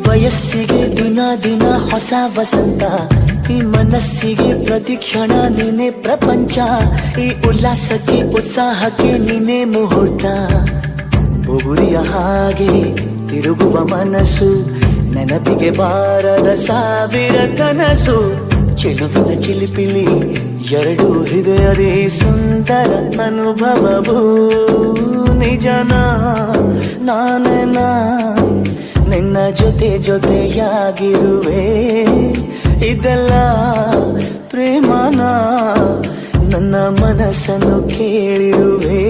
ವಯಸ್ಸಿಗೆ ದಿನ ದಿನ ಹೊಸ ವಸಂತ, ಈ ಮನಸ್ಸಿಗೆ ಪ್ರತಿಕ್ಷಣ ನೀನೆ ಪ್ರಪಂಚ, ಈ ಉಲ್ಲಾಸಕ್ಕೆ ಉತ್ಸಾಹಕ್ಕೆ ನೀನೆ ಮುಹೂರ್ತ. ಬುಗುರಿಯ ಹಾಗೆ ತಿರುಗುವ ಮನಸ್ಸು, ನೆನಪಿಗೆ ಬಾರದ ಸಾವಿರ ಕನಸು. ಚೆಲುವಿನ ಚಿಲಿಪಿಲಿ ಎರಡು ಹೃದಯದೇ ಸುಂದರ ಅನುಭವವು. ನಿಜನ ನಾನೇನ ನಿನ್ನ ಜೊತೆ ಜೊತೆಯಾಗಿರುವೆ, ಇದೆಲ್ಲ ಪ್ರೇಮನ ನನ್ನ ಮನಸ್ಸನ್ನು ಕೇಳಿರುವೆ.